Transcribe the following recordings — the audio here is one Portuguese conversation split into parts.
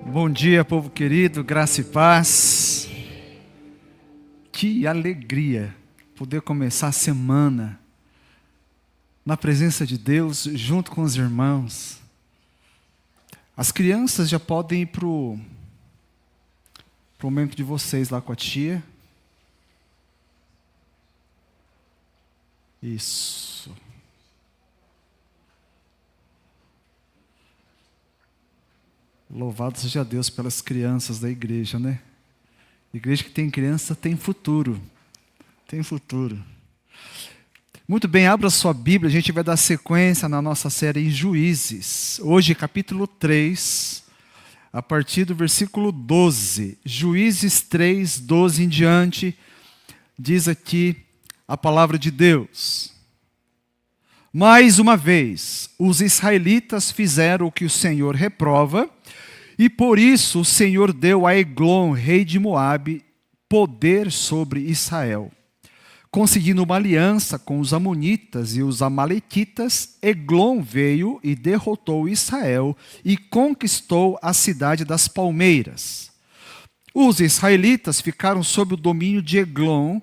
Bom dia, povo querido, graça e paz. Que alegria poder começar a semana na presença de Deus, junto com os irmãos. As crianças já podem ir para o momento de vocês lá com a tia. Isso. Louvado seja Deus pelas crianças da igreja, né? Igreja que tem criança tem futuro. Tem futuro. Muito bem, abra sua Bíblia, a gente vai dar sequência na nossa série em Juízes. Hoje, capítulo 3, a partir do versículo 12. Juízes 3, 12 em diante, diz aqui a palavra de Deus. Mais uma vez, os israelitas fizeram o que o Senhor reprova, e por isso o Senhor deu a Eglon, rei de Moabe, poder sobre Israel. Conseguindo uma aliança com os amonitas e os amalecitas, Eglon veio e derrotou Israel e conquistou a cidade das palmeiras. Os israelitas ficaram sob o domínio de Eglon,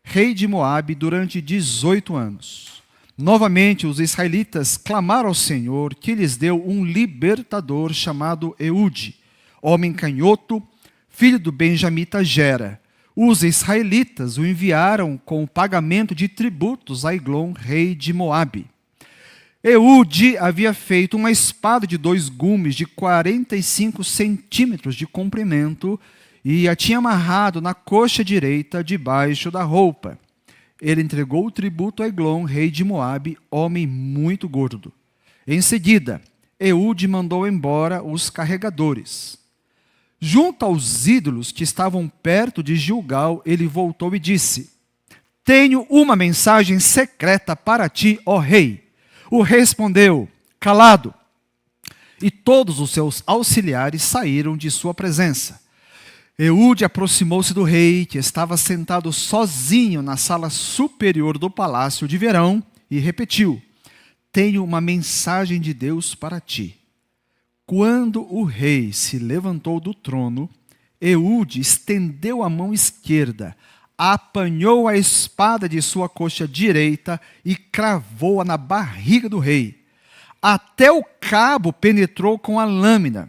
rei de Moabe, durante 18 anos. Novamente, os israelitas clamaram ao Senhor, que lhes deu um libertador chamado Eude, homem canhoto, filho do benjamita Gera. Os israelitas o enviaram com o pagamento de tributos a Eglon, rei de Moabe. Eude havia feito uma espada de 2 gumes de 45 centímetros de comprimento e a tinha amarrado na coxa direita debaixo da roupa. Ele entregou o tributo a Eglon, rei de Moabe, homem muito gordo. Em seguida, Eude mandou embora os carregadores. Junto aos ídolos que estavam perto de Gilgal, ele voltou e disse: Tenho uma mensagem secreta para ti, ó rei. O rei respondeu: Calado. E todos os seus auxiliares saíram de sua presença. Eude aproximou-se do rei, que estava sentado sozinho na sala superior do palácio de verão, e repetiu: Tenho uma mensagem de Deus para ti. Quando o rei se levantou do trono, Eude estendeu a mão esquerda, apanhou a espada de sua coxa direita e cravou-a na barriga do rei. Até o cabo penetrou com a lâmina.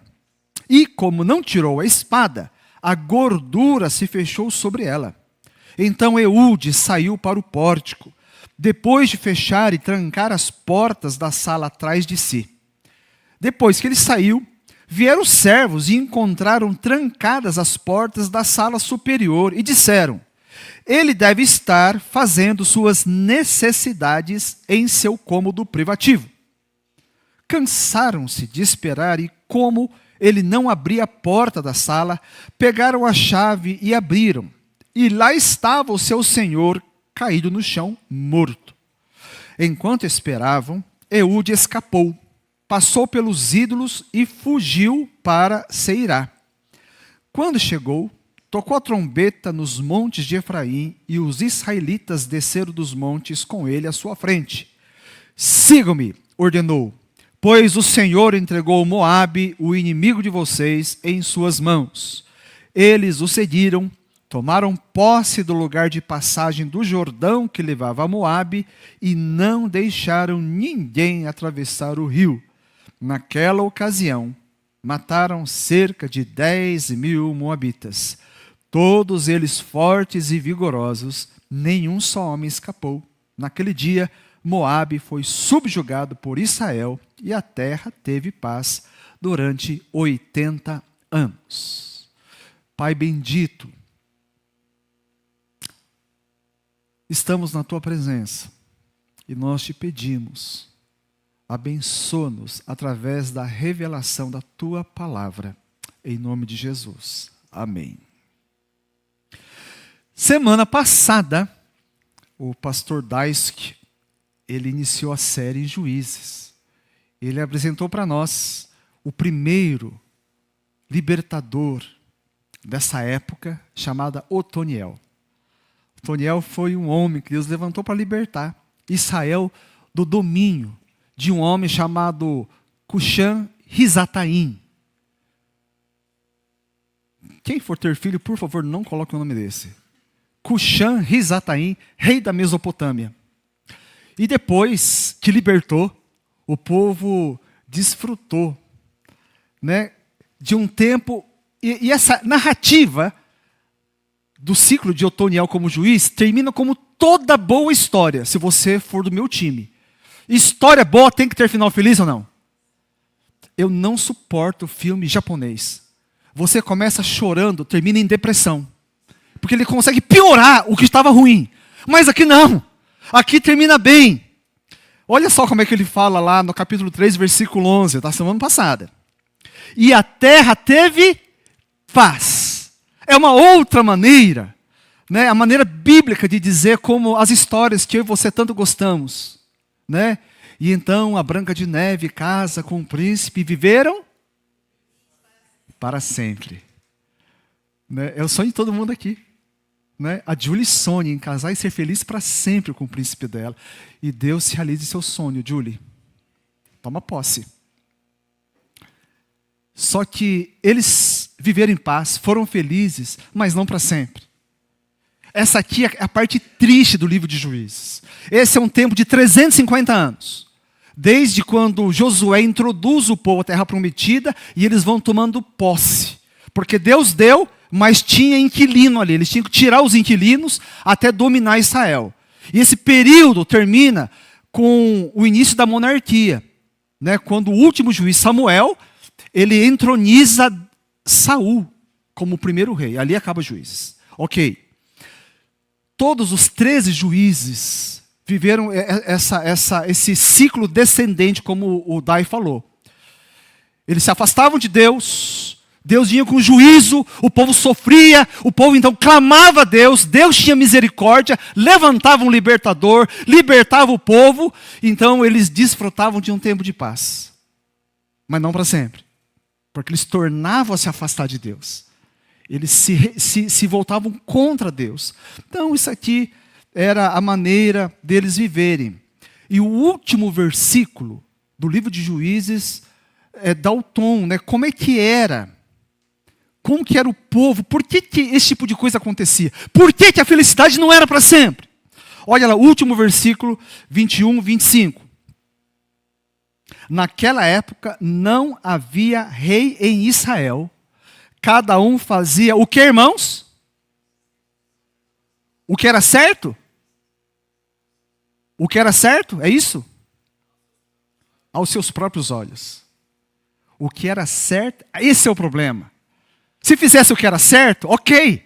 E, como não tirou a espada, a gordura se fechou sobre ela. Então Eude saiu para o pórtico, depois de fechar e trancar as portas da sala atrás de si. Depois que ele saiu, vieram os servos e encontraram trancadas as portas da sala superior e disseram: Ele deve estar fazendo suas necessidades em seu cômodo privativo. Cansaram-se de esperar e, como ele não abria a porta da sala, pegaram a chave e abriram. E lá estava o seu senhor caído no chão, morto. Enquanto esperavam, Eude escapou, passou pelos ídolos e fugiu para Seirá. Quando chegou, tocou a trombeta nos montes de Efraim e os israelitas desceram dos montes com ele à sua frente. Sigam-me, ordenou. Pois o Senhor entregou Moabe, o inimigo de vocês, em suas mãos. Eles o seguiram, tomaram posse do lugar de passagem do Jordão que levava a Moabe e não deixaram ninguém atravessar o rio. Naquela ocasião, mataram cerca de 10.000 moabitas. Todos eles fortes e vigorosos, nenhum só homem escapou. Naquele dia, Moabe foi subjugado por Israel e a terra teve paz durante 80 anos. Pai bendito, estamos na tua presença e nós te pedimos, abençoa-nos através da revelação da tua palavra, em nome de Jesus. Amém. Semana passada, o pastor Daisk, ele iniciou a série em Juízes. Ele apresentou para nós o primeiro libertador dessa época, chamada Otoniel. Otoniel foi um homem que Deus levantou para libertar Israel do domínio de um homem chamado Cushan-Risataim. Quem for ter filho, por favor, não coloque o nome desse. Cuxã Risataim, rei da Mesopotâmia. E depois que libertou, o povo desfrutou, né, de um tempo. E essa narrativa do ciclo de Otoniel como juiz termina como toda boa história, se você for do meu time. História boa tem que ter final feliz ou não? Eu não suporto filme japonês. Você começa chorando, termina em depressão. Porque ele consegue piorar o que estava ruim. Mas aqui não. Aqui termina bem. Olha só como é que ele fala lá no capítulo 3, versículo 11, da semana passada. E a terra teve paz. É uma outra maneira, né? A maneira bíblica de dizer como as histórias que eu e você tanto gostamos, né? E então a Branca de Neve casa com o príncipe e viveram para sempre. Né? É o sonho de todo mundo aqui. Né? A Julie sonha em casar e ser feliz para sempre com o príncipe dela. E Deus se realize seu sonho, Julie. Toma posse. Só que eles viveram em paz, foram felizes, mas não para sempre. Essa aqui é a parte triste do livro de Juízes. Esse é um tempo de 350 anos. Desde quando Josué introduz o povo à terra prometida e eles vão tomando posse. Porque Deus deu, mas tinha inquilino ali. Eles tinham que tirar os inquilinos até dominar Israel. E esse período termina com o início da monarquia. Né? Quando o último juiz, Samuel, ele entroniza Saul como o primeiro rei. Ali acaba Juízes. Ok. Todos os 13 juízes viveram esse ciclo descendente, como o Dai falou. Eles se afastavam de Deus, Deus vinha com juízo, o povo sofria, o povo então clamava a Deus, Deus tinha misericórdia, levantava um libertador, libertava o povo, então eles desfrutavam de um tempo de paz. Mas não para sempre, porque eles tornavam a se afastar de Deus. Eles se voltavam contra Deus. Então isso aqui era a maneira deles viverem. E o último versículo do livro de Juízes dá o tom, né? Como é que era? Como que era o povo? Por que esse tipo de coisa acontecia? Por que a felicidade não era para sempre? Olha lá, último versículo 21, 25. Naquela época não havia rei em Israel. Cada um fazia o que, irmãos? O que era certo? O que era certo? É isso? Aos seus próprios olhos. O que era certo, esse é o problema. Se fizesse o que era certo, ok.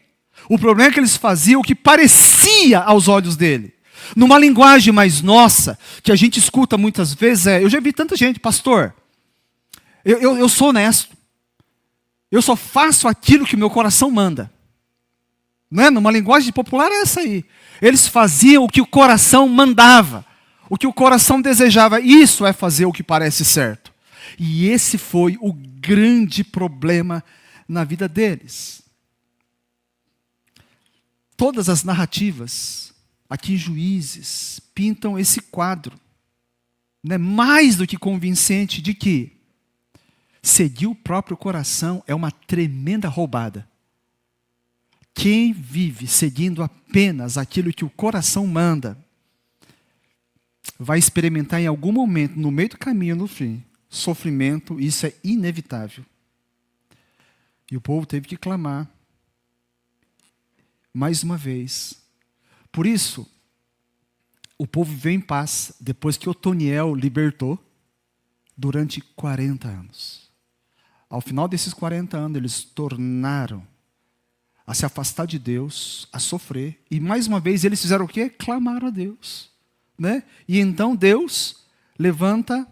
O problema é que eles faziam o que parecia aos olhos dele. Numa linguagem mais nossa, que a gente escuta muitas vezes, eu já vi tanta gente, pastor, eu sou honesto. Eu só faço aquilo que meu coração manda. Não é? Numa linguagem popular é essa aí. Eles faziam o que o coração mandava. O que o coração desejava. Isso é fazer o que parece certo. E esse foi o grande problema na vida deles. Todas as narrativas, aqui em Juízes, pintam esse quadro. Né? Mais do que convincente de que seguir o próprio coração é uma tremenda roubada. Quem vive seguindo apenas aquilo que o coração manda, vai experimentar em algum momento, no meio do caminho, no fim, sofrimento, isso é inevitável. E o povo teve que clamar, mais uma vez. Por isso, o povo viveu em paz, depois que Otoniel libertou, durante 40 anos. Ao final desses 40 anos, eles tornaram a se afastar de Deus, a sofrer. E mais uma vez eles fizeram o quê? Clamaram a Deus. Né? E então Deus levanta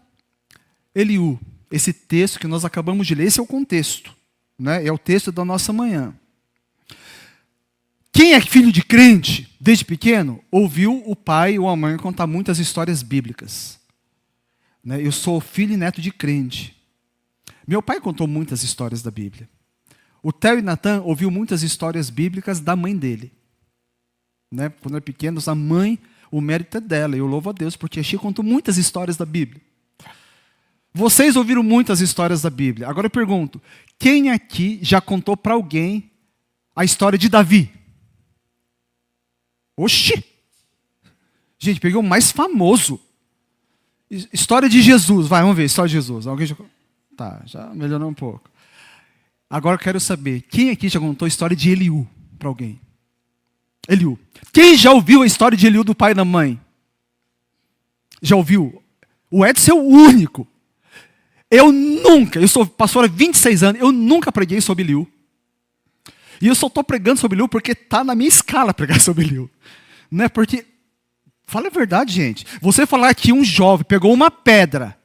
Eliú. Esse texto que nós acabamos de ler, esse é o contexto. Né? É o texto da nossa manhã. Quem é filho de crente, desde pequeno, ouviu o pai ou a mãe contar muitas histórias bíblicas. Né? Eu sou filho e neto de crente. Meu pai contou muitas histórias da Bíblia. O Theo e Natan ouviu muitas histórias bíblicas da mãe dele. Né? Quando era pequenos, a mãe, o mérito é dela. Eu louvo a Deus, porque a Chia contou muitas histórias da Bíblia. Vocês ouviram muitas histórias da Bíblia. Agora eu pergunto, quem aqui já contou para alguém a história de Davi. Oxi! Gente, peguei o mais famoso. História de Jesus. Vai, vamos ver, história de Jesus. Alguém já... Tá, já melhorou um pouco. Agora eu quero saber, quem aqui já contou a história de Eliú para alguém? Eliú. Quem já ouviu a história de Eliú do pai e da mãe? Já ouviu? O Edson é o único. Eu sou pastor há 26 anos, eu nunca preguei sobre Eliú. E eu só estou pregando sobre Eliú porque está na minha escala pregar sobre Eliú. Não é porque, fala a verdade, gente. Você falar que um jovem pegou uma pedra,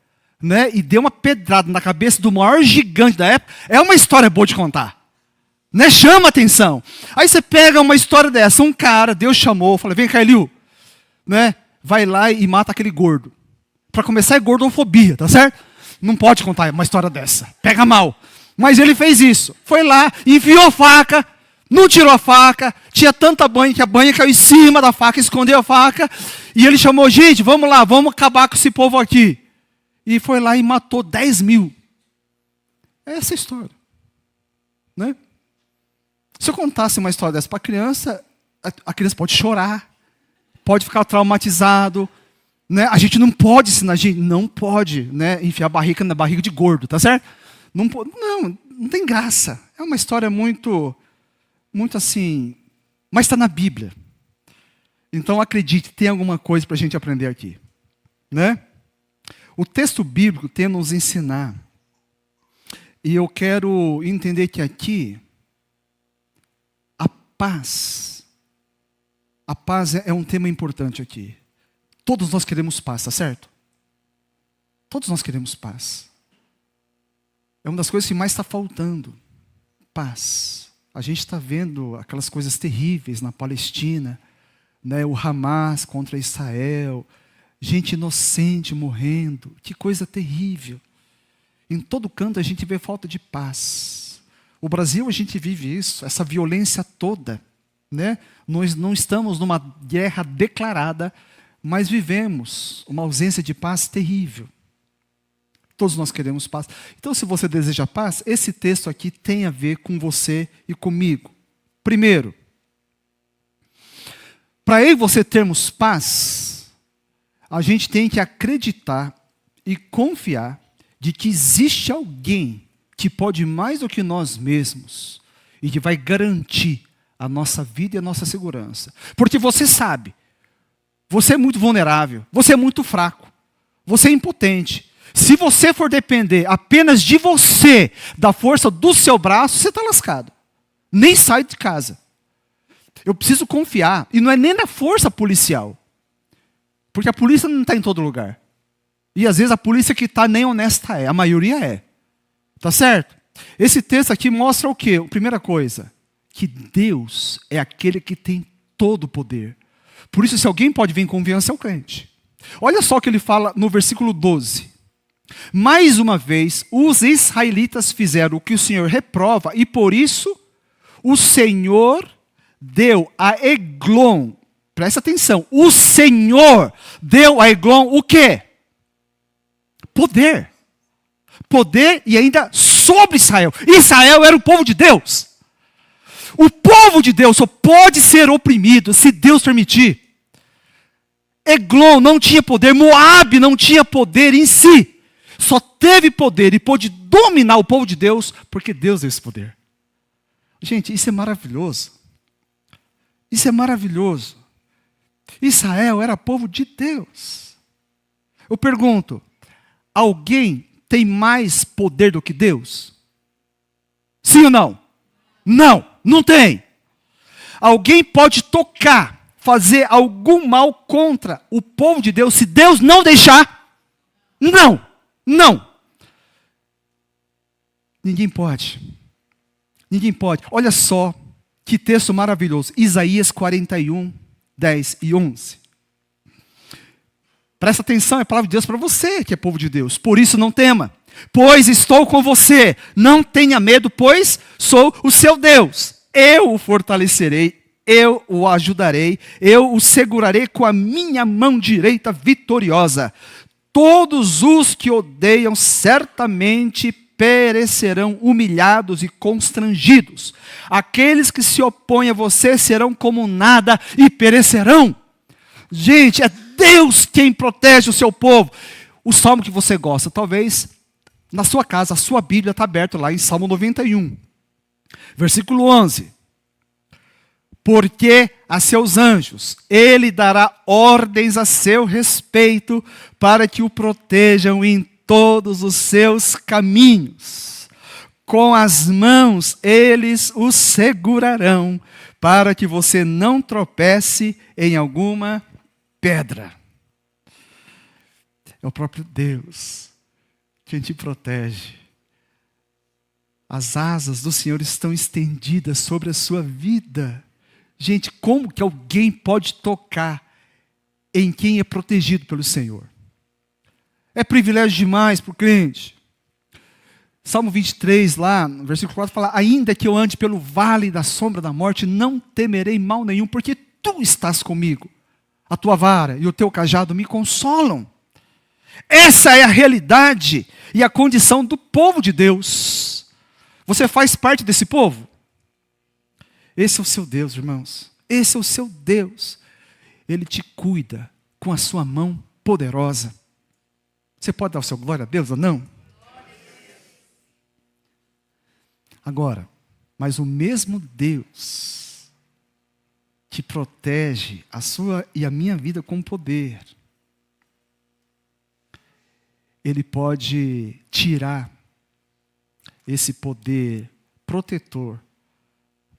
né, e deu uma pedrada na cabeça do maior gigante da época, é uma história boa de contar. Né? Chama atenção. Aí você pega uma história dessa, um cara, Deus chamou, fala, vem cá, Eliú, né, vai lá e mata aquele gordo. Para começar é gordofobia, tá certo? Não pode contar uma história dessa, pega mal. Mas ele fez isso, foi lá, enfiou a faca, não tirou a faca, tinha tanta banha que a banha caiu em cima da faca, escondeu a faca, e ele chamou, gente, vamos lá, vamos acabar com esse povo aqui. E foi lá e matou 10.000. Essa é a história. Né? Se eu contasse uma história dessa para a criança pode chorar, pode ficar traumatizado. Né? A gente não pode ensinar, a gente não pode, né, enfiar a barriga na barriga de gordo, tá certo? Não tem graça. É uma história muito assim, mas está na Bíblia. Então acredite, tem alguma coisa para a gente aprender aqui. Né? O texto bíblico tem a nos ensinar. E eu quero entender que aqui, a paz é um tema importante aqui. Todos nós queremos paz, tá certo? Todos nós queremos paz. É uma das coisas que mais está faltando. Paz. A gente está vendo aquelas coisas terríveis na Palestina, né? O Hamas contra Israel, gente inocente morrendo, que coisa terrível. Em todo canto a gente vê falta de paz. O Brasil a gente vive isso, essa violência toda, né? Nós não estamos numa guerra declarada, mas vivemos uma ausência de paz terrível. Todos nós queremos paz. Então, se você deseja paz, esse texto aqui tem a ver com você e comigo. Primeiro, para eu e você termos paz, a gente tem que acreditar e confiar de que existe alguém que pode mais do que nós mesmos e que vai garantir a nossa vida e a nossa segurança. Porque você sabe, você é muito vulnerável, você é muito fraco, você é impotente. Se você for depender apenas de você, da força do seu braço, você está lascado. Nem sai de casa. Eu preciso confiar, e não é nem na força policial. Porque a polícia não está em todo lugar. E às vezes a polícia que está nem honesta é, a maioria é. Tá certo? Esse texto aqui mostra o quê? Primeira coisa, que Deus é aquele que tem todo o poder. Por isso, se alguém pode vir em confiança, é o crente. Olha só o que ele fala no versículo 12. Mais uma vez, os israelitas fizeram o que o Senhor reprova, e por isso o Senhor deu a Eglon, presta atenção, o Senhor deu a Eglon o quê? Poder. Poder e ainda sobre Israel. Israel era o povo de Deus. O povo de Deus só pode ser oprimido se Deus permitir. Eglon não tinha poder, Moabe não tinha poder em si. Só teve poder e pôde dominar o povo de Deus porque Deus deu esse poder. Gente, isso é maravilhoso. Isso é maravilhoso. Israel era povo de Deus. Eu pergunto, alguém tem mais poder do que Deus? Sim ou não? Não, não tem. Alguém pode tocar, fazer algum mal contra o povo de Deus se Deus não deixar? Não. Não. Ninguém pode. Ninguém pode. Olha só que texto maravilhoso. Isaías 41, 10 e 11. Presta atenção, é a palavra de Deus para você que é povo de Deus. Por isso não tema, pois estou com você. Não tenha medo, pois sou o seu Deus. Eu o fortalecerei, eu o ajudarei, eu o segurarei com a minha mão direita vitoriosa. Todos os que odeiam certamente perecerão humilhados e constrangidos. Aqueles que se opõem a você serão como nada e perecerão. Gente, é Deus quem protege o seu povo. O salmo que você gosta, talvez na sua casa, a sua Bíblia está aberta lá em Salmo 91, versículo 11. Porque a seus anjos ele dará ordens a seu respeito para que o protejam em todos os seus caminhos. Com as mãos eles o segurarão para que você não tropece em alguma pedra. É o próprio Deus quem te protege. As asas do Senhor estão estendidas sobre a sua vida. Gente, como que alguém pode tocar em quem é protegido pelo Senhor? É privilégio demais para o crente. Salmo 23, lá, no versículo 4, fala: ainda que eu ande pelo vale da sombra da morte, não temerei mal nenhum, porque tu estás comigo. A tua vara e o teu cajado me consolam. Essa é a realidade e a condição do povo de Deus. Você faz parte desse povo? Esse é o seu Deus, irmãos. Esse é o seu Deus. Ele te cuida com a sua mão poderosa. Você pode dar o seu glória a Deus ou não? Agora, mas o mesmo Deus que protege a sua e a minha vida com poder, Ele pode tirar esse poder protetor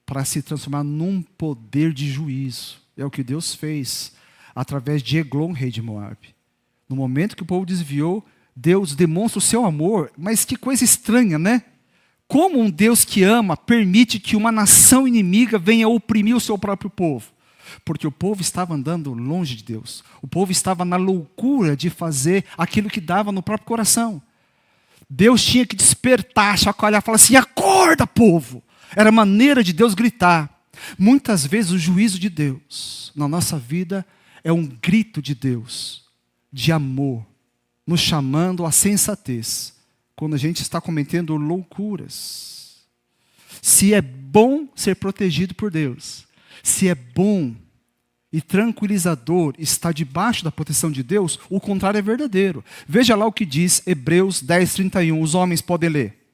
para se transformar num poder de juízo. É o que Deus fez através de Eglon, rei de Moabe. No momento que o povo desviou, Deus demonstra o seu amor, mas que coisa estranha, né? Como um Deus que ama permite que uma nação inimiga venha oprimir o seu próprio povo? Porque o povo estava andando longe de Deus. O povo estava na loucura de fazer aquilo que dava no próprio coração. Deus tinha que despertar, chacoalhar, falar assim: acorda, povo! Era a maneira de Deus gritar. Muitas vezes o juízo de Deus na nossa vida é um grito de Deus, de amor, nos chamando à sensatez, quando a gente está cometendo loucuras. Se é bom ser protegido por Deus, se é bom e tranquilizador estar debaixo da proteção de Deus, o contrário é verdadeiro. Veja lá o que diz Hebreus 10:31, os homens podem ler.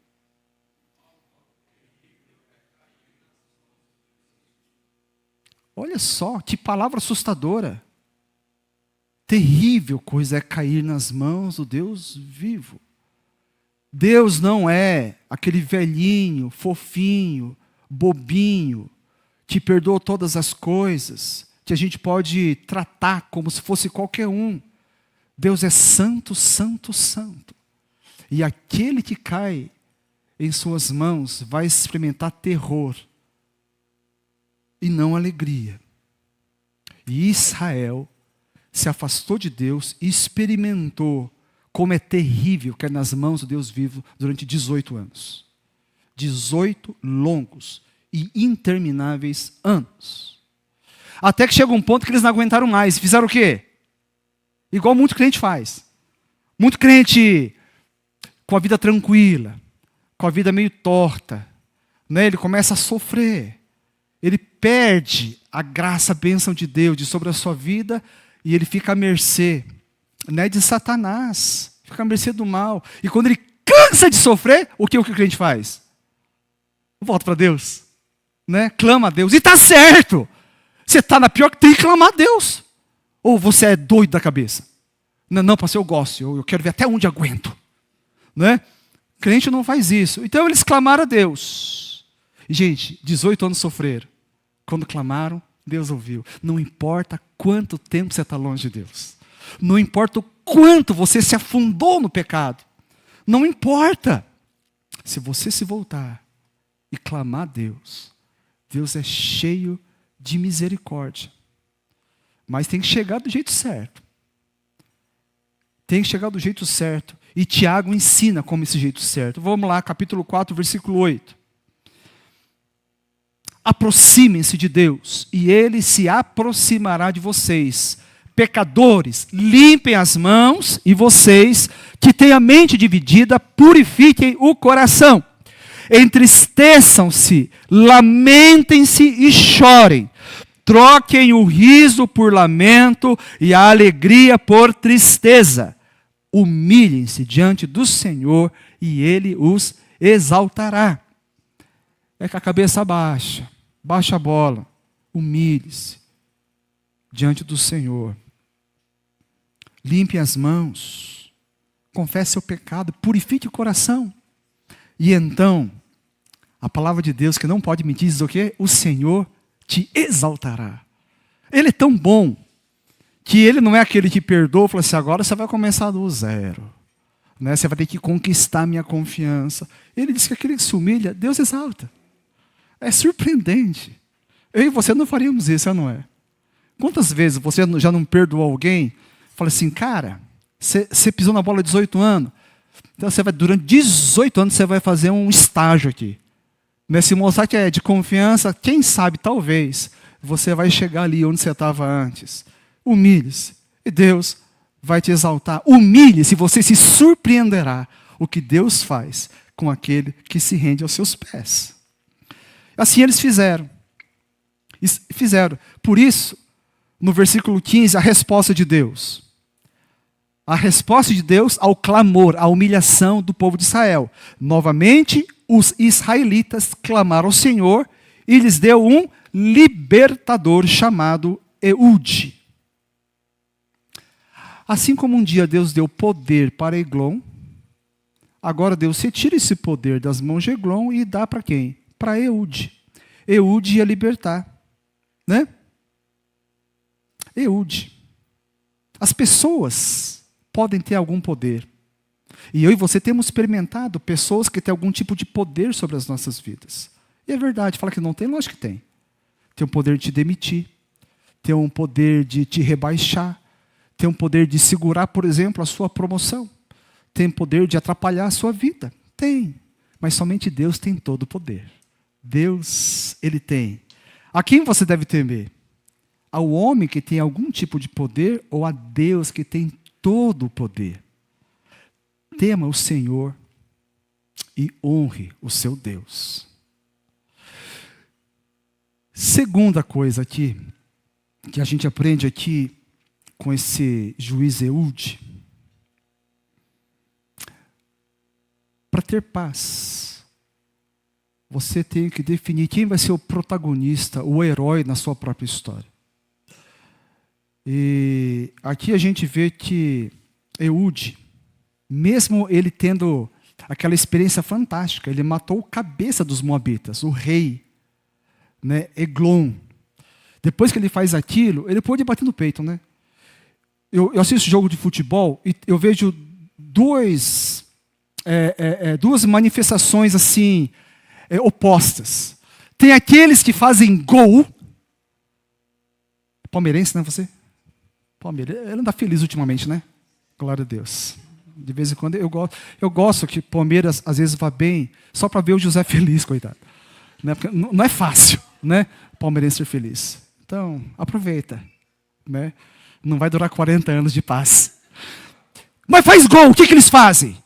Olha só, que palavra assustadora. Terrível coisa é cair nas mãos do Deus vivo. Deus não é aquele velhinho, fofinho, bobinho, que perdoa todas as coisas, que a gente pode tratar como se fosse qualquer um. Deus é santo, santo, santo. E aquele que cai em suas mãos vai experimentar terror e não alegria. E Israel se afastou de Deus e experimentou como é terrível cair nas mãos do Deus vivo durante 18 anos. 18 longos e intermináveis anos. Até que chega um ponto que eles não aguentaram mais. Fizeram o quê? Igual muito crente faz. Muito crente com a vida tranquila, com a vida meio torta, né? Ele começa a sofrer. Ele perde a graça, a bênção de Deus sobre a sua vida e ele fica à mercê, né, de Satanás. Fica à mercê do mal. E quando ele cansa de sofrer, o que o crente faz? Volta para Deus, né? Clama a Deus. E está certo. Você está na pior, que tem que clamar a Deus. Ou você é doido da cabeça? Não, pastor, eu gosto. Eu quero ver até onde aguento. Né? Crente não faz isso. Então eles clamaram a Deus. E, gente, 18 anos sofreram. Quando clamaram, Deus ouviu. Não importa quanto tempo você está longe de Deus. Não importa o quanto você se afundou no pecado. Não importa. Se você se voltar e clamar a Deus, Deus é cheio de misericórdia. Mas tem que chegar do jeito certo. Tem que chegar do jeito certo. E Tiago ensina como esse jeito certo. Vamos lá, capítulo 4, versículo 8. Aproximem-se de Deus, e Ele se aproximará de vocês. pecadores, limpem as mãos, e vocês que têm a mente dividida, purifiquem o coração. Entristeçam-se, lamentem-se e chorem. Troquem o riso por lamento e a alegria por tristeza. Humilhem-se diante do Senhor e Ele os exaltará. É com a cabeça baixa, baixa a bola, humilhe-se diante do Senhor. Limpe as mãos, confesse seu pecado, purifique o coração. E então, a palavra de Deus que não pode mentir diz o quê? O Senhor te exaltará. Ele é tão bom que Ele não é aquele que perdoa e fala assim, agora você vai começar do zero. Né? Você vai ter que conquistar a minha confiança. Ele diz que aquele que se humilha, Deus exalta. É surpreendente. Eu e você não faríamos isso, não é? Quantas vezes você já não perdoou alguém? Fala assim, cara, você pisou na bola há 18 anos. Então durante 18 anos você vai fazer um estágio aqui. Se mostrar que é de confiança, quem sabe, talvez, você vai chegar ali onde você estava antes. Humilhe-se. E Deus vai te exaltar. Humilhe-se, você se surpreenderá o que Deus faz com aquele que se rende aos seus pés. Assim eles fizeram. Por isso, no versículo 15, a resposta de Deus. A resposta de Deus ao clamor, à humilhação do povo de Israel. Novamente, os israelitas clamaram ao Senhor e lhes deu um libertador chamado Eude. Assim como um dia Deus deu poder para Eglon, agora Deus retira esse poder das mãos de Eglon e dá para quem? Para Eude. Eude ia libertar. Né? Eude. As pessoas podem ter algum poder. E eu e você temos experimentado pessoas que têm algum tipo de poder sobre as nossas vidas. E é verdade, fala que não tem, lógico que tem. Tem um poder de te demitir, tem um poder de te rebaixar, tem um poder de segurar, por exemplo, a sua promoção, tem poder de atrapalhar a sua vida. Tem, mas somente Deus tem todo o poder. Deus, Ele tem. A quem você deve temer? Ao homem que tem algum tipo de poder ou a Deus que tem todo o poder? Tema o Senhor e honre o seu Deus. Segunda coisa aqui, que a gente aprende aqui com esse juiz Eude. Para ter paz, você tem que definir quem vai ser o protagonista, o herói na sua própria história. E aqui a gente vê que Eude, mesmo ele tendo aquela experiência fantástica, ele matou o cabeça dos moabitas, o rei, né, Eglon. Depois que ele faz aquilo, ele pôde bater no peito, né? Eu assisto jogo de futebol e eu vejo duas manifestações assim opostas. Tem aqueles que fazem gol. Palmeirense, né, você? Palmeirense. Ele não está feliz ultimamente, né? Glória a Deus. De vez em quando eu gosto que Palmeiras às vezes vá bem só para ver o José feliz, coitado. Né? Porque não é fácil, né? Palmeirense ser feliz. Então, aproveita. Né? Não vai durar 40 anos de paz. Mas faz gol, o que eles fazem?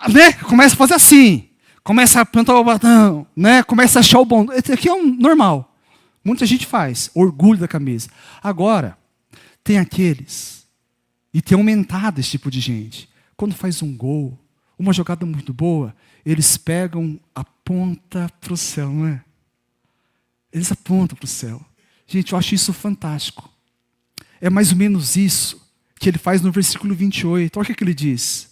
Né? Começa a fazer assim. Começa a plantar o botão. Né? Começa a achar o bom. Esse aqui é um normal. Muita gente faz. Orgulho da camisa. Agora, tem aqueles. E tem aumentado esse tipo de gente. Quando faz um gol, uma jogada muito boa, eles pegam, aponta para o céu, não é? Eles apontam para o céu. Gente, eu acho isso fantástico. É mais ou menos isso que ele faz no versículo 28. Olha o que ele diz.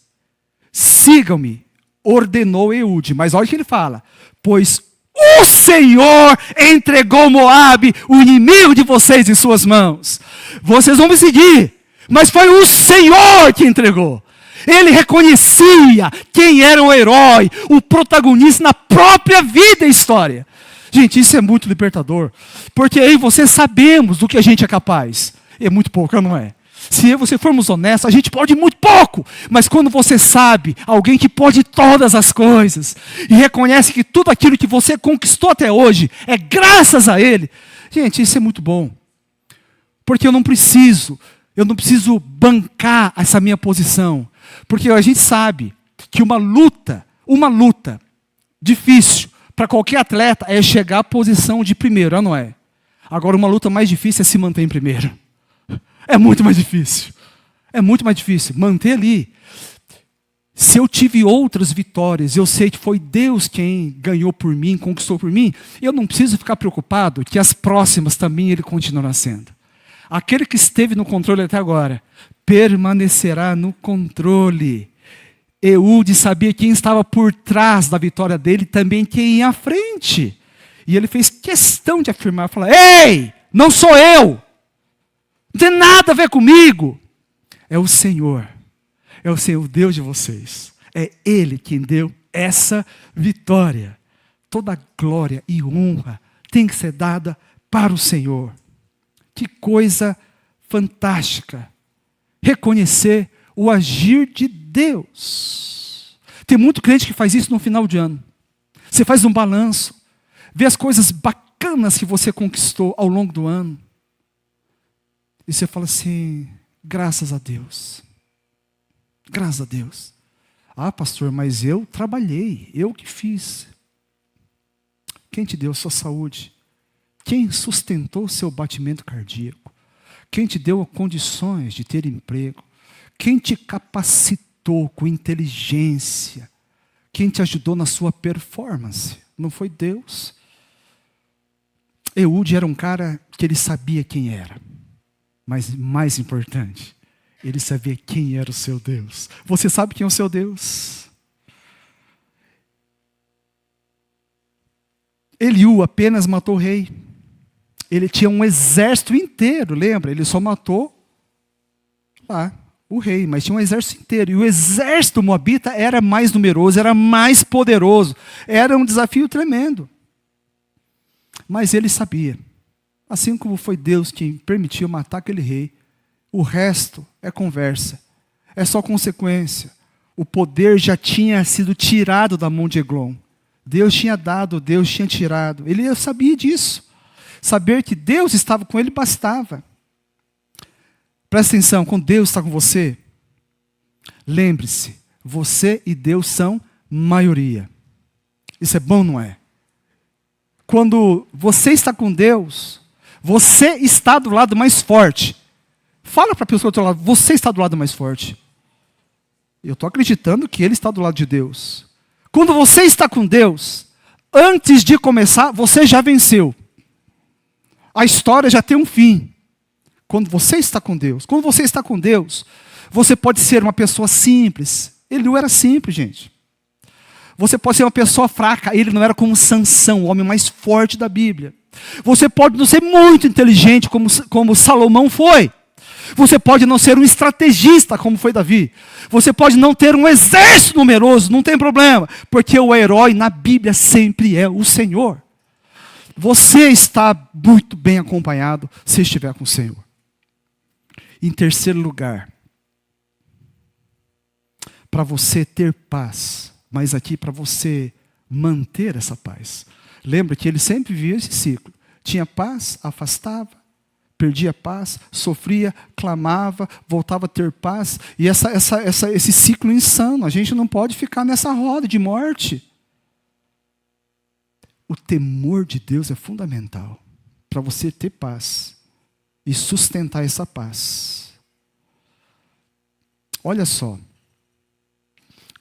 Sigam-me, ordenou Eude. Mas olha o que ele fala. Pois o Senhor entregou Moabe, o inimigo de vocês, em suas mãos. Vocês vão me seguir. Mas foi o Senhor que entregou. Ele reconhecia quem era o herói, o protagonista na própria vida e história. Gente, isso é muito libertador. Porque aí você sabemos do que a gente é capaz. É muito pouco, não é? Se eu e você formos honestos, a gente pode muito pouco. Mas quando você sabe, alguém que pode todas as coisas, e reconhece que tudo aquilo que você conquistou até hoje é graças a Ele. Gente, isso é muito bom. Porque eu não preciso. Eu não preciso bancar essa minha posição. Porque a gente sabe que uma luta difícil para qualquer atleta é chegar à posição de primeiro, não é? Agora, uma luta mais difícil é se manter em primeiro. É muito mais difícil. É muito mais difícil. Manter ali. Se eu tive outras vitórias, eu sei que foi Deus quem ganhou por mim, conquistou por mim, eu não preciso ficar preocupado que as próximas também Ele continuará sendo. Aquele que esteve no controle até agora, permanecerá no controle. Eude sabia quem estava por trás da vitória dele, também quem ia à frente. E ele fez questão de afirmar, falar: ei, não sou eu. Não tem nada a ver comigo. É o Senhor. É o Senhor, o Deus de vocês. É Ele quem deu essa vitória. Toda glória e honra tem que ser dada para o Senhor. Que coisa fantástica. Reconhecer o agir de Deus. Tem muito crente que faz isso no final de ano. Você faz um balanço, vê as coisas bacanas que você conquistou ao longo do ano. E você fala assim: graças a Deus. Graças a Deus. Ah, pastor, mas eu trabalhei, eu que fiz. Quem te deu a sua saúde? Quem sustentou o seu batimento cardíaco? Quem te deu condições de ter emprego? Quem te capacitou com inteligência? Quem te ajudou na sua performance? Não foi Deus? Eude era um cara que ele sabia quem era. Mas mais importante, ele sabia quem era o seu Deus. Você sabe quem é o seu Deus? Eliú apenas matou o rei. Ele tinha um exército inteiro, lembra? Ele só matou lá o rei, mas tinha um exército inteiro. E o exército moabita era mais numeroso, era mais poderoso. Era um desafio tremendo. Mas ele sabia. Assim como foi Deus quem permitiu matar aquele rei, o resto é conversa. É só consequência. O poder já tinha sido tirado da mão de Eglon. Deus tinha dado, Deus tinha tirado. Ele sabia disso. Saber que Deus estava com ele bastava. Presta atenção, quando Deus está com você, lembre-se, você e Deus são maioria. Isso é bom, não é? Quando você está com Deus, você está do lado mais forte. Fala para a pessoa do outro lado: você está do lado mais forte. Eu estou acreditando que Ele está do lado de Deus. Quando você está com Deus, antes de começar, você já venceu. A história já tem um fim. Quando você está com Deus. Quando você está com Deus, você pode ser uma pessoa simples. Ele não era simples, gente. Você pode ser uma pessoa fraca. Ele não era como Sansão, o homem mais forte da Bíblia. Você pode não ser muito inteligente como Salomão foi. Você pode não ser um estrategista como foi Davi. Você pode não ter um exército numeroso, não tem problema. Porque o herói na Bíblia sempre é o Senhor. Você está muito bem acompanhado se estiver com o Senhor. Em terceiro lugar, para você ter paz, mas aqui para você manter essa paz. Lembra que ele sempre vivia esse ciclo. Tinha paz, afastava, perdia a paz, sofria, clamava, voltava a ter paz. E esse ciclo insano, a gente não pode ficar nessa roda de morte. O temor de Deus é fundamental para você ter paz e sustentar essa paz. Olha só,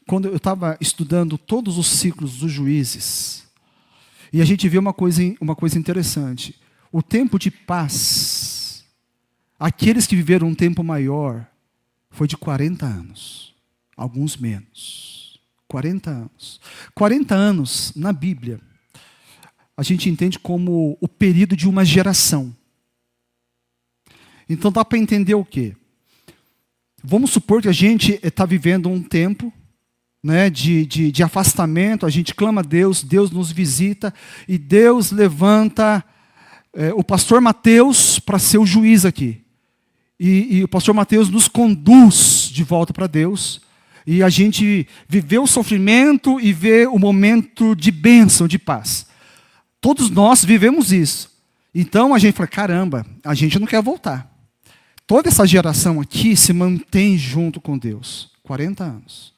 quando eu estava estudando todos os ciclos dos juízes, e a gente vê uma coisa interessante. O tempo de paz, aqueles que viveram um tempo maior, foi de 40 anos. Alguns menos. 40 anos. 40 anos, na Bíblia, a gente entende como o período de uma geração. Então dá para entender o quê? Vamos supor que a gente está vivendo um tempo, né, de afastamento, a gente clama a Deus, Deus nos visita, e Deus levanta o pastor Mateus para ser o juiz aqui. E o pastor Mateus nos conduz de volta para Deus, e a gente vê o sofrimento e vê o momento de bênção, de paz. Todos nós vivemos isso. Então a gente fala: caramba, a gente não quer voltar. Toda essa geração aqui se mantém junto com Deus. 40 anos.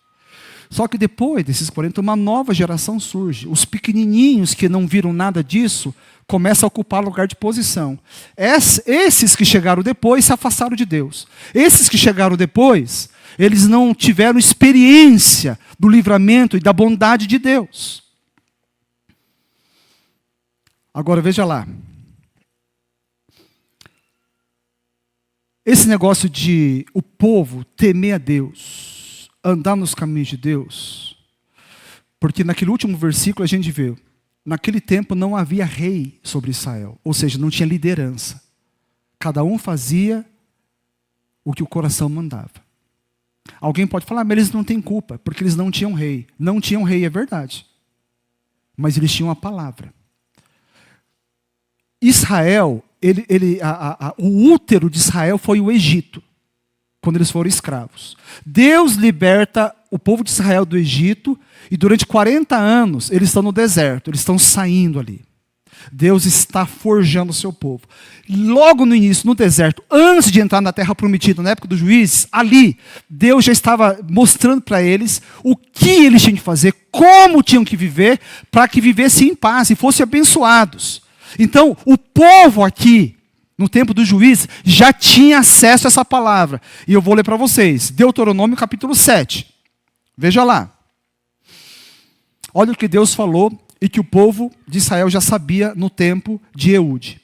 Só que depois desses 40, uma nova geração surge. Os pequenininhos que não viram nada disso, começam a ocupar lugar de posição. Esses que chegaram depois se afastaram de Deus. Esses que chegaram depois, eles não tiveram experiência do livramento e da bondade de Deus. Agora veja lá. Esse negócio de o povo temer a Deus, andar nos caminhos de Deus, porque naquele último versículo a gente vê, naquele tempo não havia rei sobre Israel, ou seja, não tinha liderança. Cada um fazia o que o coração mandava. Alguém pode falar, mas eles não têm culpa, porque eles não tinham rei. Não tinham rei, é verdade. Mas eles tinham a palavra. Israel, o útero de Israel foi o Egito, quando eles foram escravos. Deus liberta o povo de Israel do Egito, e durante 40 anos eles estão no deserto, eles estão saindo ali. Deus está forjando o seu povo. Logo no início, no deserto, antes de entrar na terra prometida, na época dos juízes, ali, Deus já estava mostrando para eles o que eles tinham que fazer, como tinham que viver, para que vivessem em paz e fossem abençoados. Então, o povo aqui, no tempo dos juízes, já tinha acesso a essa palavra. E eu vou ler para vocês. Deuteronômio capítulo 7. Veja lá. Olha o que Deus falou e que o povo de Israel já sabia no tempo de Eude.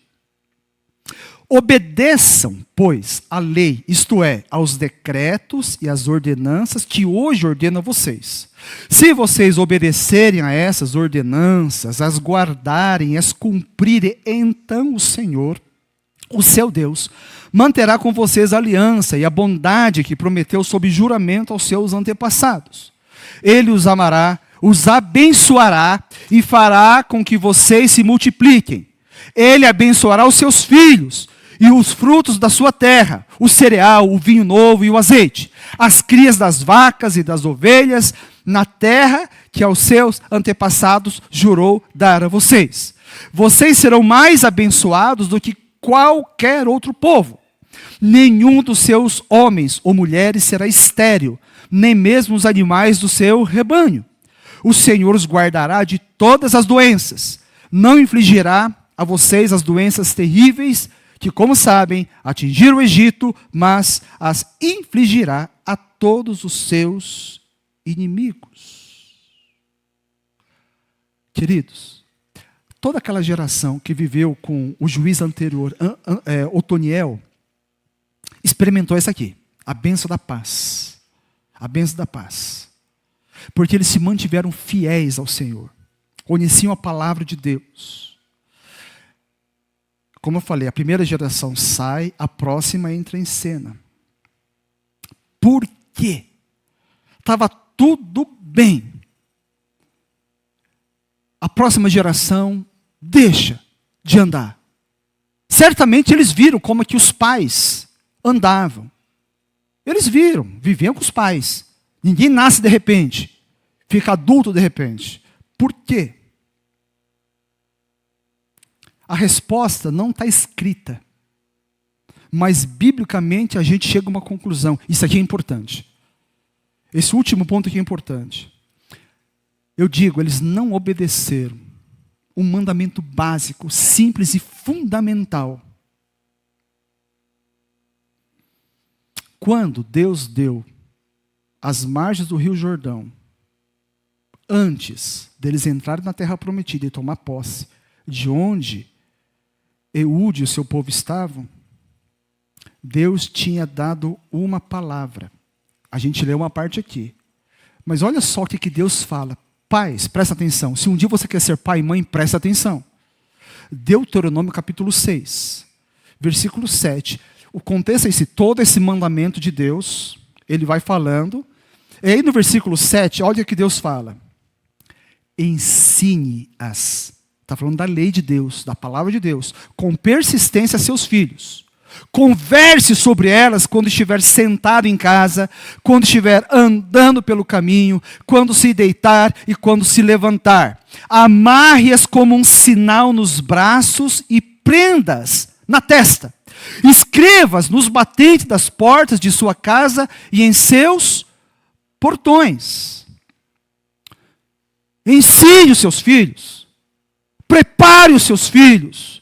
Obedeçam, pois, a lei, isto é, aos decretos e às ordenanças que hoje ordeno a vocês. Se vocês obedecerem a essas ordenanças, as guardarem, as cumprirem, então o Senhor, o seu Deus, manterá com vocês a aliança e a bondade que prometeu sob juramento aos seus antepassados. Ele os amará, os abençoará e fará com que vocês se multipliquem. Ele abençoará os seus filhos e os frutos da sua terra, o cereal, o vinho novo e o azeite, as crias das vacas e das ovelhas, na terra que aos seus antepassados jurou dar a vocês. Vocês serão mais abençoados do que qualquer outro povo. Nenhum dos seus homens ou mulheres será estéril, nem mesmo os animais do seu rebanho. O Senhor os guardará de todas as doenças. Não infligirá a vocês as doenças terríveis que, como sabem, atingiram o Egito, mas as infligirá a todos os seus inimigos. Queridos, toda aquela geração que viveu com o juiz anterior, Otoniel, experimentou isso aqui, a bênção da paz. A bênção da paz. Porque eles se mantiveram fiéis ao Senhor, conheciam a palavra de Deus. Como eu falei, a primeira geração sai, a próxima entra em cena. Por quê? Estava tudo bem. A próxima geração deixa de andar. Certamente eles viram como é que os pais andavam. Eles viram, viviam com os pais. Ninguém nasce de repente, fica adulto de repente. Por quê? A resposta não está escrita. Mas, biblicamente, a gente chega a uma conclusão. Isso aqui é importante. Esse último ponto aqui é importante. Eu digo, eles não obedeceram um mandamento básico, simples e fundamental. Quando Deus deu as margens do Rio Jordão, antes deles entrarem na terra prometida e tomar posse, de onde Eude e o seu povo estavam, Deus tinha dado uma palavra. A gente leu uma parte aqui. Mas olha só o que Deus fala. Pais, presta atenção. Se um dia você quer ser pai e mãe, presta atenção. Deuteronômio capítulo 6, versículo 7. O contexto é esse, todo esse mandamento de Deus, ele vai falando. E aí no versículo 7, olha o que Deus fala. Ensine-as. Está falando da lei de Deus, da palavra de Deus. Com persistência a seus filhos. Converse sobre elas quando estiver sentado em casa, quando estiver andando pelo caminho, quando se deitar e quando se levantar. Amarre-as como um sinal nos braços e prendas na testa. Escrevas nos batentes das portas de sua casa e em seus portões. Ensine os seus filhos. Prepare os seus filhos.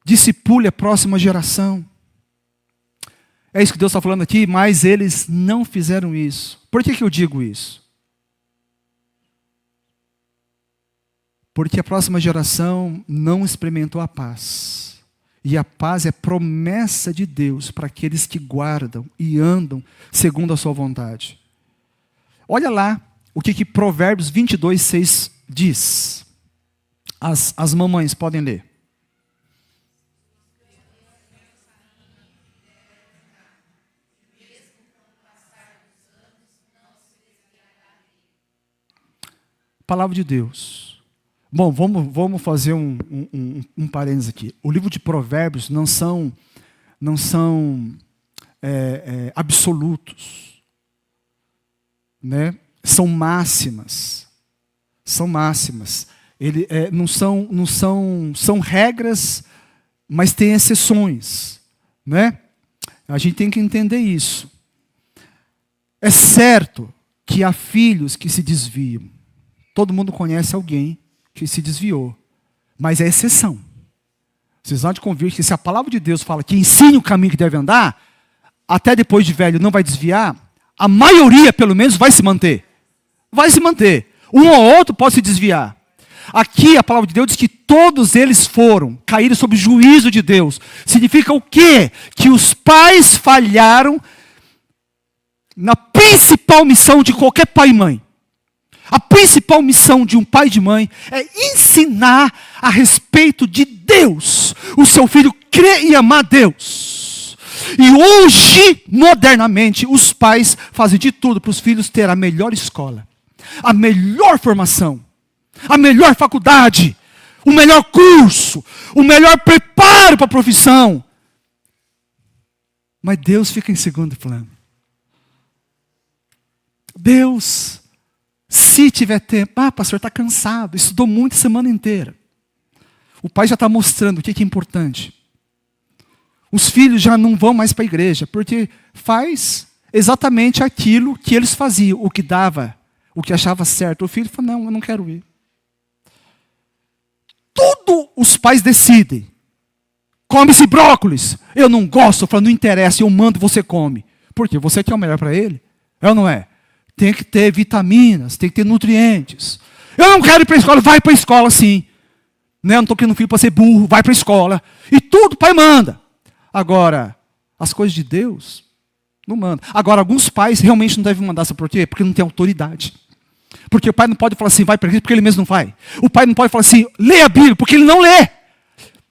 Discipule a próxima geração. É isso que Deus está falando aqui, mas eles não fizeram isso. Por que eu digo isso? Porque a próxima geração não experimentou a paz. E a paz é promessa de Deus para aqueles que guardam e andam segundo a sua vontade. Olha lá o que Provérbios 22:6 diz. As mamães podem ler. Palavra de Deus. Bom, vamos fazer um parênteses aqui. O livro de Provérbios não são absolutos, né? São máximas. São máximas. São regras, mas tem exceções, né? A gente tem que entender isso. É certo que há filhos que se desviam. Todo mundo conhece alguém que se desviou, mas é exceção. Vocês vão de convir que se a palavra de Deus fala que ensine o caminho que deve andar, até depois de velho não vai desviar, a maioria, pelo menos, vai se manter. Vai se manter. Um ou outro pode se desviar. Aqui a palavra de Deus diz que todos eles caíram sob o juízo de Deus. Significa o quê? Que os pais falharam na principal missão de qualquer pai e mãe. A principal missão de um pai e de mãe é ensinar a respeito de Deus. O seu filho crê e amar Deus. E hoje, modernamente, os pais fazem de tudo para os filhos terem a melhor escola, a melhor formação, a melhor faculdade, o melhor curso, o melhor preparo para a profissão. Mas Deus fica em segundo plano. Deus, se tiver tempo, pastor, está cansado, estudou muito a semana inteira. O pai já está mostrando o que é importante. Os filhos já não vão mais para a igreja, porque faz exatamente aquilo que eles faziam, o que dava, o que achava certo. O filho fala, não, eu não quero ir. Tudo os pais decidem. Come-se brócolis. Eu não gosto, eu falo, não interessa, eu mando, você come. Por quê? Você quer o melhor para ele? É ou não é? Tem que ter vitaminas, tem que ter nutrientes. Eu não quero ir para a escola, vai para a escola sim. Né? Eu não estou querendo filho para ser burro, vai para a escola. E tudo o pai manda. Agora, as coisas de Deus, não manda. Agora, alguns pais realmente não devem mandar, sabe por quê? Porque não tem autoridade. Porque o pai não pode falar assim, vai para a igreja, porque ele mesmo não vai. O pai não pode falar assim, lê a Bíblia, porque ele não lê.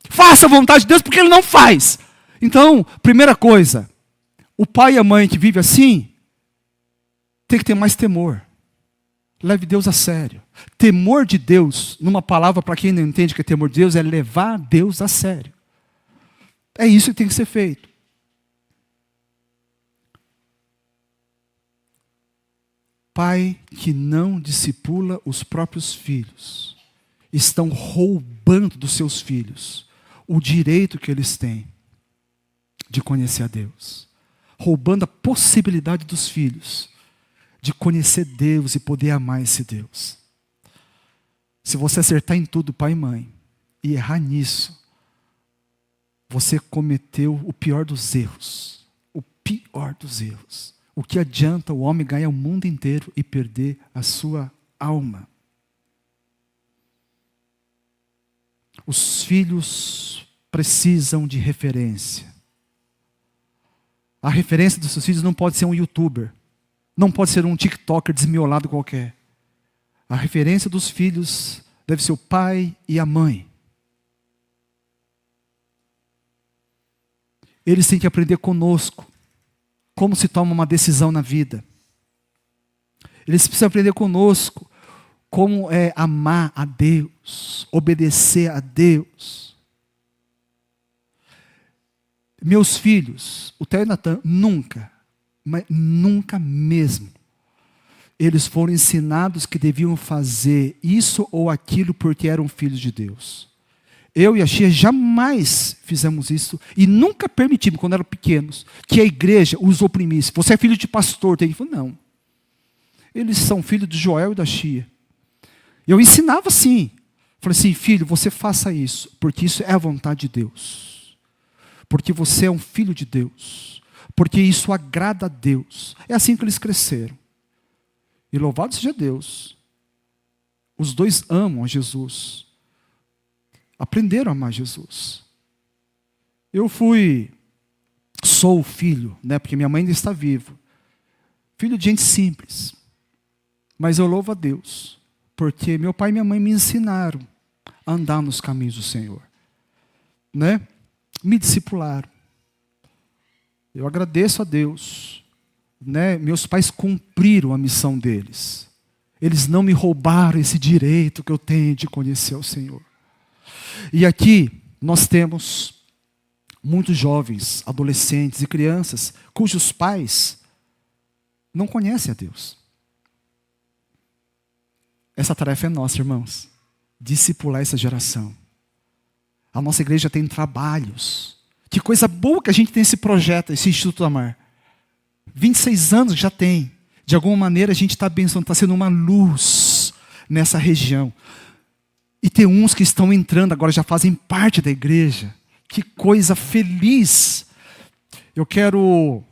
Faça a vontade de Deus, porque ele não faz. Então, primeira coisa, o pai e a mãe que vivem assim, tem que ter mais temor. Leve Deus a sério. Temor de Deus, numa palavra para quem não entende que é temor de Deus, é levar Deus a sério. É isso que tem que ser feito. Pai que não discipula os próprios filhos, estão roubando dos seus filhos o direito que eles têm de conhecer a Deus. Roubando a possibilidade dos filhos de conhecer Deus e poder amar esse Deus. Se você acertar em tudo, pai e mãe, e errar nisso, você cometeu o pior dos erros. O pior dos erros. O que adianta o homem ganhar o mundo inteiro e perder a sua alma? Os filhos precisam de referência. A referência dos seus filhos não pode ser um youtuber. Não pode ser um tiktoker desmiolado qualquer. A referência dos filhos deve ser o pai e a mãe. Eles têm que aprender conosco como se toma uma decisão na vida. Eles precisam aprender conosco como é amar a Deus, obedecer a Deus. Meus filhos, o Theo e o Natan, nunca, mas nunca mesmo, eles foram ensinados que deviam fazer isso ou aquilo porque eram filhos de Deus. Eu e a Chia jamais fizemos isso e nunca permitimos, quando eram pequenos, que a igreja os oprimisse. Você é filho de pastor, tem que falar, não. Eles são filhos de Joel e da Chia. Eu ensinava assim. Falei assim, filho, você faça isso, porque isso é a vontade de Deus. Porque você é um filho de Deus. Porque isso agrada a Deus. É assim que eles cresceram. E louvado seja Deus. Os dois amam a Jesus. Aprenderam a amar Jesus. Eu sou filho, né, porque minha mãe ainda está viva. Filho de gente simples. Mas eu louvo a Deus, porque meu pai e minha mãe me ensinaram a andar nos caminhos do Senhor. Né? Me discipularam. Eu agradeço a Deus. Né? Meus pais cumpriram a missão deles. Eles não me roubaram esse direito que eu tenho de conhecer o Senhor. E aqui nós temos muitos jovens, adolescentes e crianças cujos pais não conhecem a Deus. Essa tarefa é nossa, irmãos. Discipular essa geração. A nossa igreja tem trabalhos. Que coisa boa que a gente tem esse projeto, esse Instituto Amar. 26 anos já tem. De alguma maneira a gente está abençoando, está sendo uma luz nessa região. E tem uns que estão entrando agora, já fazem parte da igreja. Que coisa feliz. Eu quero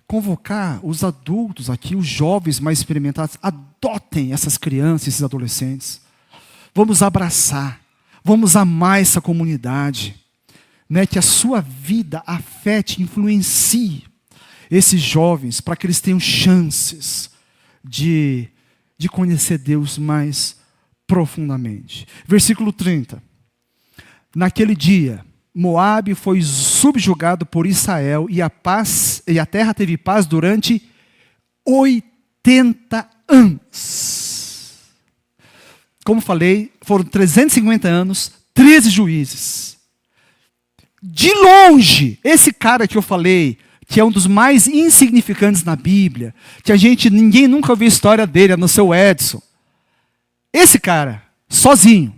convocar os adultos aqui, os jovens mais experimentados, adotem essas crianças, esses adolescentes. Vamos abraçar, vamos amar essa comunidade. Né? Que a sua vida afete, influencie esses jovens, para que eles tenham chances de conhecer Deus mais profundamente. Versículo 30. Naquele dia, Moabe foi subjugado por Israel e a terra teve paz durante 80 anos. Como falei, foram 350 anos, 13 juízes. De longe, esse cara que eu falei, que é um dos mais insignificantes na Bíblia, que ninguém nunca ouviu a história dele, a não ser o Edson. Esse cara, sozinho,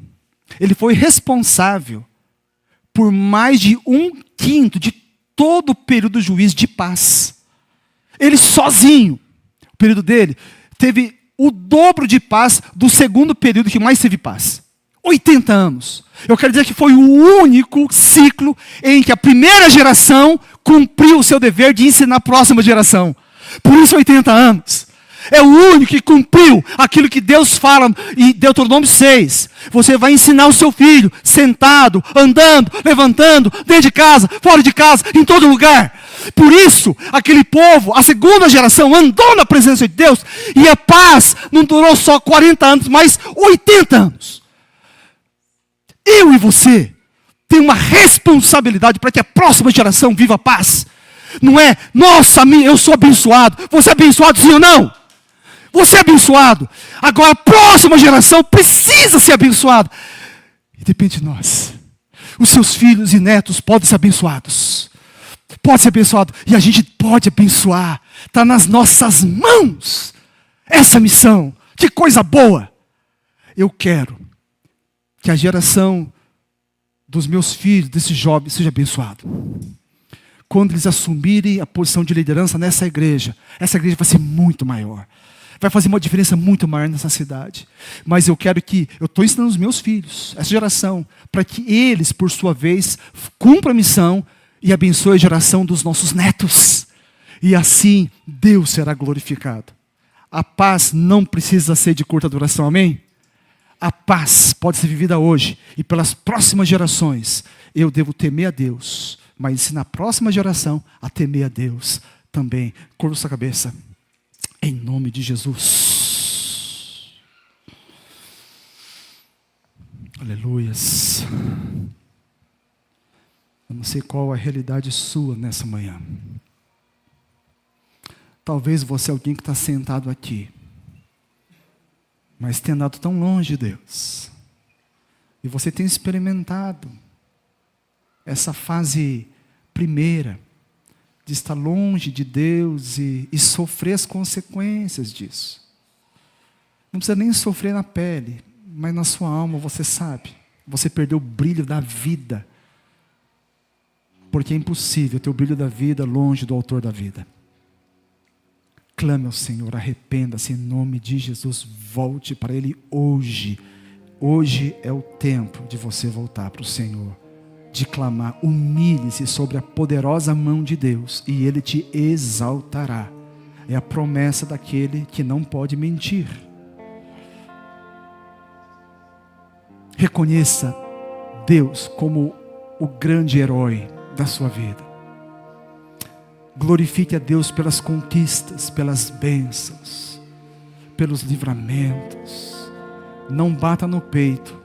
ele foi responsável por mais de 1/5 de todo o período do juízo de paz. Ele sozinho, o período dele, teve o dobro de paz do segundo período que mais teve paz. 80 anos. Eu quero dizer que foi o único ciclo em que a primeira geração cumpriu o seu dever de ensinar a próxima geração. Por isso 80 anos. É o único que cumpriu aquilo que Deus fala em Deuteronômio 6. Você vai ensinar o seu filho, sentado, andando, levantando, dentro de casa, fora de casa, em todo lugar. Por isso, aquele povo, a segunda geração, andou na presença de Deus, e a paz não durou só 40 anos, mas 80 anos. Eu e você tem uma responsabilidade para que a próxima geração viva a paz. Não é, nossa, eu sou abençoado. Você é abençoado sim ou não? Você é abençoado. Agora a próxima geração precisa ser abençoada. E depende de nós. Os seus filhos e netos podem ser abençoados. Pode ser abençoado. E a gente pode abençoar. Está nas nossas mãos. Essa missão. Que coisa boa. Eu quero que a geração dos meus filhos, desses jovens, seja abençoado. Quando eles assumirem a posição de liderança nessa igreja, essa igreja vai ser muito maior. Vai fazer uma diferença muito maior nessa cidade. Mas eu estou ensinando os meus filhos, essa geração, para que eles, por sua vez, cumpram a missão e abençoem a geração dos nossos netos. E assim, Deus será glorificado. A paz não precisa ser de curta duração, amém? A paz pode ser vivida hoje. E pelas próximas gerações, eu devo temer a Deus. Mas ensinar a próxima geração a temer a Deus também. Curva sua cabeça. Em nome de Jesus. Aleluias. Eu não sei qual a realidade sua nessa manhã. Talvez você é alguém que está sentado aqui, mas tem andado tão longe de Deus. E você tem experimentado essa fase primeira, de estar longe de Deus e sofrer as consequências disso. Não precisa nem sofrer na pele, mas na sua alma você sabe Você perdeu o brilho da vida. Porque é impossível ter o brilho da vida longe do autor da vida. Clame ao Senhor, arrependa-se em nome de Jesus, volte para Ele hoje. Hoje é o tempo de você voltar para o Senhor, de clamar. Humilhe-se sobre a poderosa mão de Deus e Ele te exaltará. É a promessa daquele que não pode mentir. Reconheça Deus como o grande herói da sua vida. Glorifique a Deus pelas conquistas, pelas bênçãos, pelos livramentos. Não bata no peito,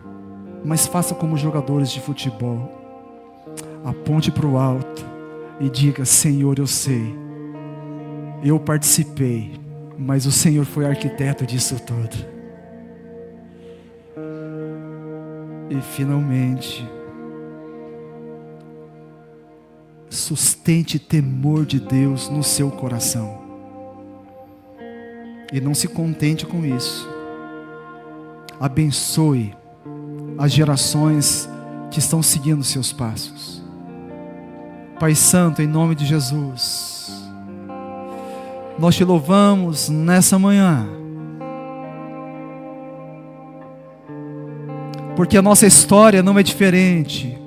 mas faça como jogadores de futebol. Aponte para o alto e diga: Senhor, eu sei, eu participei, mas o Senhor foi arquiteto disso tudo. E finalmente, sustente temor de Deus no seu coração. E não se contente com isso. Abençoe as gerações que estão seguindo seus passos. Pai Santo, em nome de Jesus, nós te louvamos nessa manhã, porque a nossa história não é diferente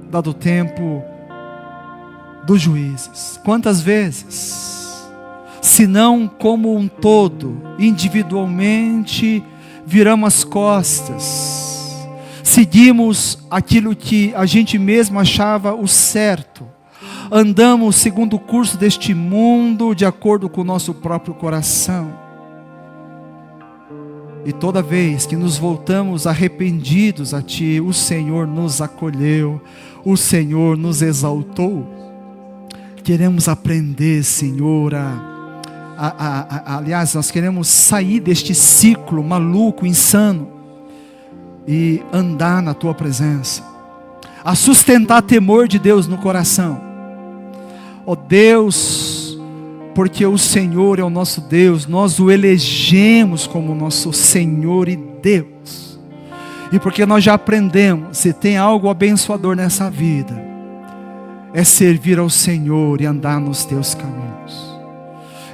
da do tempo dos juízes. Quantas vezes, se não como um todo, individualmente, viramos as costas, seguimos aquilo que a gente mesmo achava o certo, andamos segundo o curso deste mundo, de acordo com o nosso próprio coração. E toda vez que nos voltamos arrependidos a Ti, o Senhor nos acolheu, o Senhor nos exaltou. Queremos aprender, Senhor, aliás, nós queremos sair deste ciclo maluco, insano, e andar na Tua presença, a sustentar temor de Deus no coração. Ó Deus, porque o Senhor é o nosso Deus, nós o elegemos como nosso Senhor e Deus, e porque nós já aprendemos, se tem algo abençoador nessa vida, é servir ao Senhor e andar nos Teus caminhos.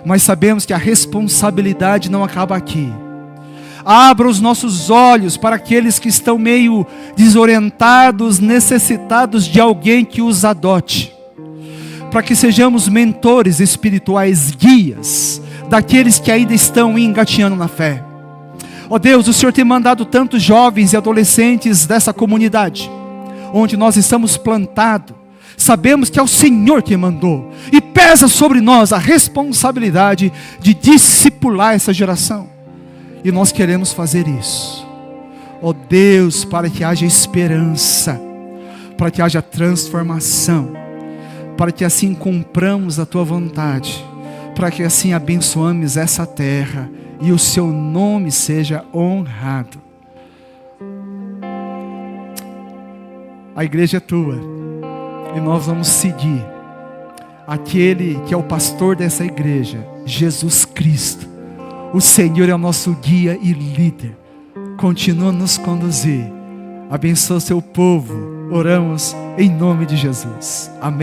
Mas sabemos que a responsabilidade não acaba aqui. Abra os nossos olhos para aqueles que estão meio desorientados, necessitados de alguém que os adote, para que sejamos mentores espirituais, guias daqueles que ainda estão engatinhando na fé. Ó Deus, o Senhor tem mandado tantos jovens e adolescentes dessa comunidade, onde nós estamos plantados. Sabemos que é o Senhor que mandou, e pesa sobre nós a responsabilidade de discipular essa geração, e nós queremos fazer isso. Ó Deus, para que haja esperança, para que haja transformação, para que assim cumpramos a Tua vontade, para que assim abençoamos essa terra e o Seu nome seja honrado. A igreja é Tua e nós vamos seguir aquele que é o pastor dessa igreja, Jesus Cristo. O Senhor é o nosso guia e líder. Continua a nos conduzir. Abençoa o Seu povo. Oramos em nome de Jesus. Amém.